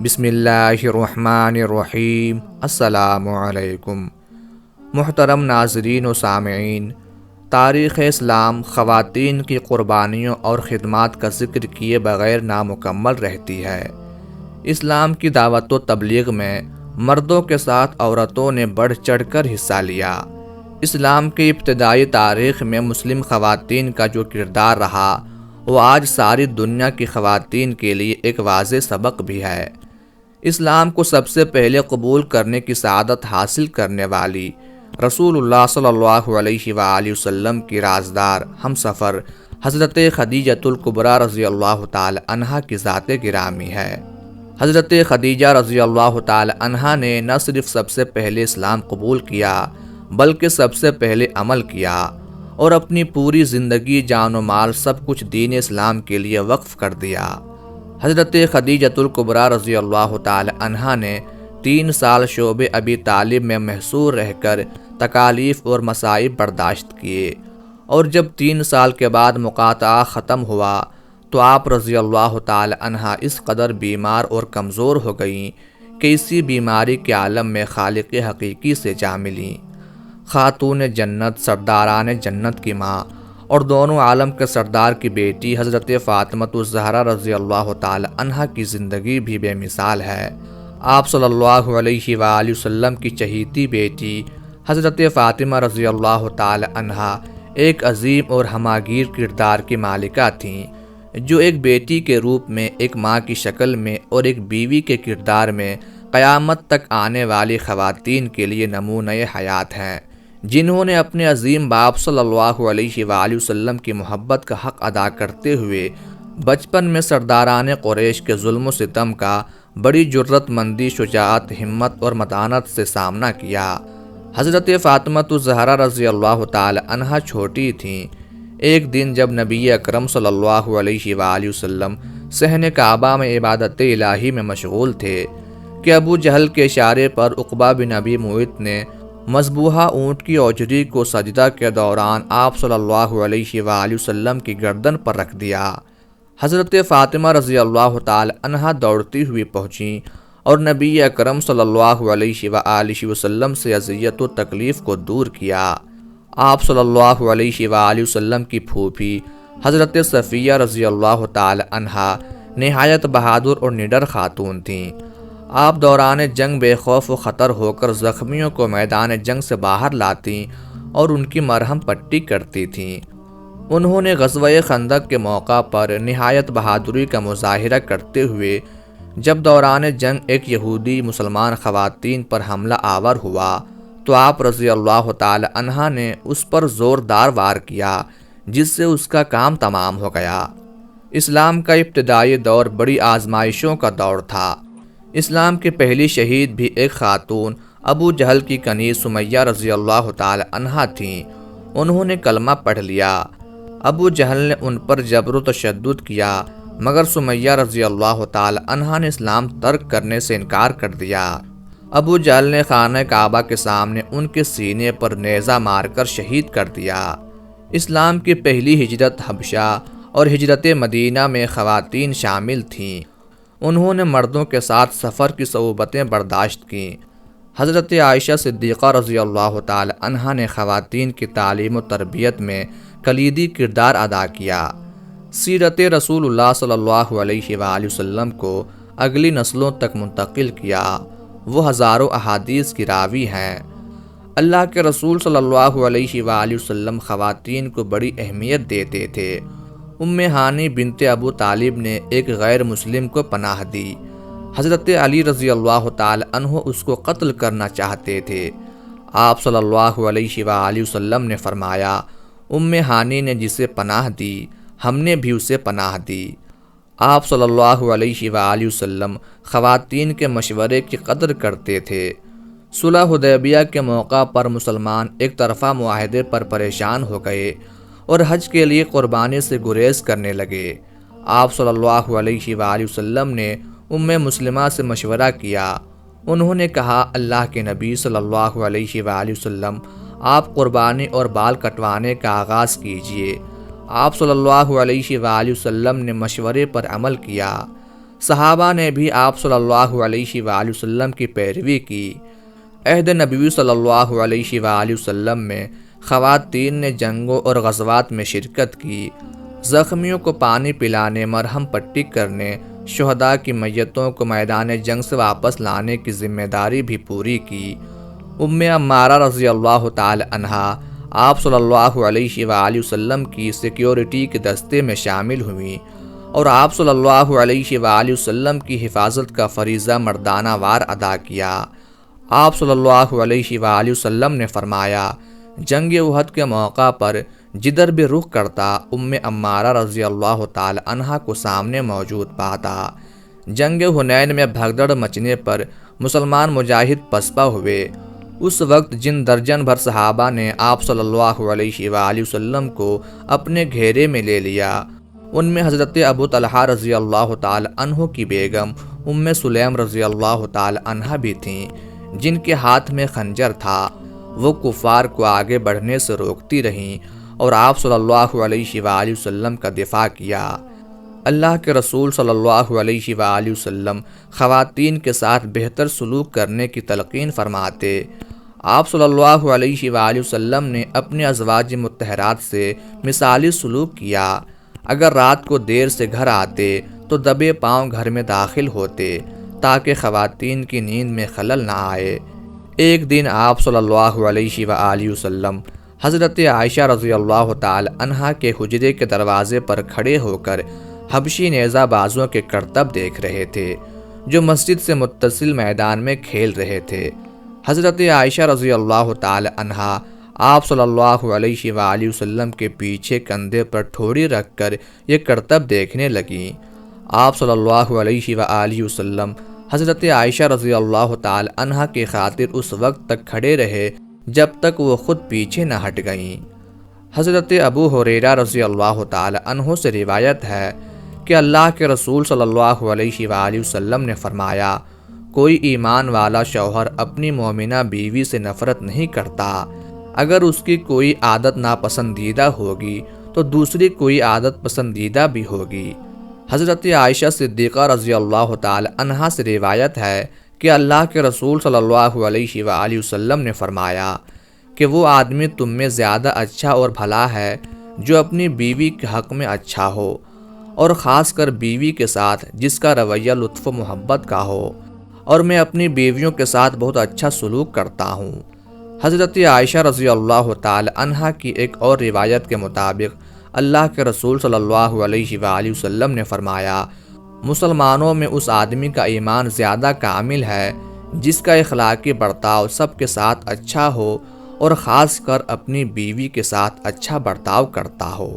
بسم اللہ الرحمن الرحیم۔ السلام علیکم محترم ناظرین و سامعین، تاریخ اسلام خواتین کی قربانیوں اور خدمات کا ذکر کیے بغیر نامکمل رہتی ہے۔ اسلام کی دعوت و تبلیغ میں مردوں کے ساتھ عورتوں نے بڑھ چڑھ کر حصہ لیا۔ اسلام کی ابتدائی تاریخ میں مسلم خواتین کا جو کردار رہا وہ آج ساری دنیا کی خواتین کے لیے ایک واضح سبق بھی ہے۔ اسلام کو سب سے پہلے قبول کرنے کی سعادت حاصل کرنے والی رسول اللہ صلی اللہ علیہ وآلہ وسلم کی رازدار ہم سفر حضرت خدیجۃ الکبریٰ رضی اللہ تعالی عنہا کی ذات گرامی ہے۔ حضرت خدیجہ رضی اللہ تعالی عنہا نے نہ صرف سب سے پہلے اسلام قبول کیا بلکہ سب سے پہلے عمل کیا اور اپنی پوری زندگی جان و مال سب کچھ دین اسلام کے لیے وقف کر دیا۔ حضرت خدیجۃ الکبریٰ رضی اللہ تعالی عنہا نے 3 سال شعب ابی طالب میں محصور رہ کر تکالیف اور مصائب برداشت کیے، اور جب 3 سال کے بعد مقاطعہ ختم ہوا تو آپ رضی اللہ تعالی عنہا اس قدر بیمار اور کمزور ہو گئیں کہ اسی بیماری کے عالم میں خالق حقیقی سے جا ملیں۔ خاتون جنت، سرداران جنت کی ماں اور دونوں عالم کے سردار کی بیٹی حضرت فاطمہ الزہرا رضی اللہ تعالی عنہا کی زندگی بھی بے مثال ہے۔ آپ صلی اللہ علیہ وآلہ وسلم کی چہیتی بیٹی حضرت فاطمہ رضی اللہ تعالی عنہا ایک عظیم اور ہماگیر کردار کی مالکہ تھیں، جو ایک بیٹی کے روپ میں، ایک ماں کی شکل میں اور ایک بیوی کے کردار میں قیامت تک آنے والی خواتین کے لیے نمونۂ حیات ہیں، جنہوں نے اپنے عظیم باپ صلی اللہ علیہ وآلہ وسلم کی محبت کا حق ادا کرتے ہوئے بچپن میں سرداران قریش کے ظلم و ستم کا بڑی جرت مندی، شجاعت، ہمت اور متانت سے سامنا کیا۔ حضرت فاطمہ الزہرا رضی اللہ تعالی عنہا چھوٹی تھیں۔ ایک دن جب نبی اکرم صلی اللہ علیہ وآلہ وسلم صحن کعبہ میں عبادت الہی میں مشغول تھے کہ ابو جہل کے اشارے پر عقبہ بن ابی معیط نے مذبوحہ اونٹ کی اوجری کو سجدہ کے دوران آپ صلی اللہ علیہ وآلہ وسلم کی گردن پر رکھ دیا۔ حضرت فاطمہ رضی اللہ تعالی عنہا دوڑتی ہوئی پہنچیں اور نبی اکرم صلی اللہ علیہ وآلہ وسلم سے اذیت و تکلیف کو دور کیا۔ آپ صلی اللہ علیہ وآلہ وسلم کی پھوپھی حضرت صفیہ رضی اللہ تعالی عنہا نہایت بہادر اور نڈر خاتون تھیں۔ آپ دوران جنگ بے خوف و خطر ہو کر زخمیوں کو میدان جنگ سے باہر لاتی اور ان کی مرہم پٹی کرتی تھیں۔ انہوں نے غزوہ خندق کے موقع پر نہایت بہادری کا مظاہرہ کرتے ہوئے جب دوران جنگ ایک یہودی مسلمان خواتین پر حملہ آور ہوا تو آپ رضی اللہ تعالی عنہا نے اس پر زوردار وار کیا، جس سے اس کا کام تمام ہو گیا۔ اسلام کا ابتدائی دور بڑی آزمائشوں کا دور تھا۔ اسلام کی پہلی شہید بھی ایک خاتون ابو جہل کی کنیز سمیہ رضی اللہ تعالی عنہا تھیں۔ انہوں نے کلمہ پڑھ لیا۔ ابو جہل نے ان پر جبر و تشدد کیا، مگر سمیہ رضی اللہ تعالی عنہا نے اسلام ترک کرنے سے انکار کر دیا۔ ابو جہل نے خانہ کعبہ کے سامنے ان کے سینے پر نیزہ مار کر شہید کر دیا۔ اسلام کی پہلی ہجرت حبشہ اور ہجرت مدینہ میں خواتین شامل تھیں۔ انہوں نے مردوں کے ساتھ سفر کی صعوبتیں برداشت کیں۔ حضرت عائشہ صدیقہ رضی اللہ تعالی عنہا نے خواتین کی تعلیم و تربیت میں کلیدی کردار ادا کیا۔ سیرت رسول اللہ صلی اللہ علیہ وآلہ وسلم کو اگلی نسلوں تک منتقل کیا۔ وہ ہزاروں احادیث کی راوی ہیں۔ اللہ کے رسول صلی اللہ علیہ وآلہ وسلم خواتین کو بڑی اہمیت دیتے تھے۔ ہانی بنت ابو طالب نے ایک غیر مسلم کو پناہ دی۔ حضرت علی رضی اللہ تعالی عنہ اس کو قتل کرنا چاہتے تھے۔ آپ صلی اللہ علیہ وآلہ وسلم نے فرمایا، ہانی نے جسے پناہ دی ہم نے بھی اسے پناہ دی۔ آپ صلی اللہ علیہ وآلہ وسلم خواتین کے مشورے کی قدر کرتے تھے۔ صلح حدیبیہ کے موقع پر مسلمان ایک طرفہ معاہدے پر پریشان ہو گئے اور حج کے لیے قربانی سے گریز کرنے لگے۔ آپ صلی اللہ علیہ وآلہ وسلم نے مسلمہ سے مشورہ کیا۔ انہوں نے کہا، اللہ کے نبی صلی اللہ علیہ وآلہ وسلم، آپ قربانی اور بال کٹوانے کا آغاز کیجئے۔ آپ صلی اللہ علیہ وآلہ وسلم نے مشورے پر عمل کیا۔ صحابہ نے بھی آپ صلی اللہ علیہ وآلہ وسلم کی پیروی کی۔ عہد نبوی صلی اللہ علیہ وآلہ وسلم میں خواتین نے جنگوں اور غزوات میں شرکت کی، زخمیوں کو پانی پلانے، مرہم پٹی کرنے، شہداء کی میتوں کو میدان جنگ سے واپس لانے کی ذمہ داری بھی پوری کی۔ عمارہ رضی اللہ تعالی عنہا آپ صلی اللہ علیہ وآلہ وسلم کی سیکیورٹی کے دستے میں شامل ہوئیں اور آپ صلی اللہ علیہ وآلہ وسلم کی حفاظت کا فریضہ مردانہ وار ادا کیا۔ آپ صلی اللہ علیہ وآلہ وسلم نے فرمایا، جنگ احد کے موقع پر جدھر بھی رخ کرتا عمارہ رضی اللہ تعالی عنہا کو سامنے موجود پاتا۔ جنگ حنین میں بھگدڑ مچنے پر مسلمان مجاہد پسپا ہوئے۔ اس وقت جن درجن بھر صحابہ نے آپ صلی اللہ علیہ وآلہ وسلم کو اپنے گھیرے میں لے لیا، ان میں حضرت ابو طلحہ رضی اللہ تعالی عنہ کی بیگم سلیم رضی اللہ تعالی عنہ بھی تھیں، جن کے ہاتھ میں خنجر تھا۔ وہ کفار کو آگے بڑھنے سے روکتی رہیں اور آپ صلی اللہ علیہ وآلہ وسلم کا دفاع کیا۔ اللہ کے رسول صلی اللہ علیہ وآلہ وسلم خواتین کے ساتھ بہتر سلوک کرنے کی تلقین فرماتے۔ آپ صلی اللہ علیہ وآلہ وسلم نے اپنے ازواج مطہرات سے مثالی سلوک کیا۔ اگر رات کو دیر سے گھر آتے تو دبے پاؤں گھر میں داخل ہوتے تاکہ خواتین کی نیند میں خلل نہ آئے۔ ایک دن آپ صلی اللہ علیہ وآلہ وسلم حضرت عائشہ رضی اللہ تعالی عنہا کے حجرے کے دروازے پر کھڑے ہو کر حبشی نیزہ بازوں کے کرتب دیکھ رہے تھے جو مسجد سے متصل میدان میں کھیل رہے تھے۔ حضرت عائشہ رضی اللہ تعالی عنہا آپ صلی اللہ علیہ وآلہ وسلم کے پیچھے کندھے پر ٹھوڑی رکھ کر یہ کرتب دیکھنے لگیں۔ آپ صلی اللہ علیہ وآلہ وسلم حضرت عائشہ رضی اللہ تعالی عنہا کی خاطر اس وقت تک کھڑے رہے جب تک وہ خود پیچھے نہ ہٹ گئیں۔ حضرت ابو ہریرہ رضی اللہ تعالی عنہ سے روایت ہے کہ اللہ کے رسول صلی اللہ علیہ وآلہ وسلم نے فرمایا، کوئی ایمان والا شوہر اپنی مومنہ بیوی سے نفرت نہیں کرتا۔ اگر اس کی کوئی عادت ناپسندیدہ ہوگی تو دوسری کوئی عادت پسندیدہ بھی ہوگی۔ حضرت عائشہ صدیقہ رضی اللہ تعالی عنہا سے روایت ہے کہ اللہ کے رسول صلی اللہ علیہ وآلہ وسلم نے فرمایا کہ وہ آدمی تم میں زیادہ اچھا اور بھلا ہے جو اپنی بیوی کے حق میں اچھا ہو، اور خاص کر بیوی کے ساتھ جس کا رویہ لطف و محبت کا ہو، اور میں اپنی بیویوں کے ساتھ بہت اچھا سلوک کرتا ہوں۔ حضرت عائشہ رضی اللہ تعالی عنہا کی ایک اور روایت کے مطابق اللہ کے رسول صلی اللہ علیہ وآلہ وسلم نے فرمایا، مسلمانوں میں اس آدمی کا ایمان زیادہ کامل ہے جس کا اخلاقی برتاؤ سب کے ساتھ اچھا ہو اور خاص کر اپنی بیوی کے ساتھ اچھا برتاؤ کرتا ہو۔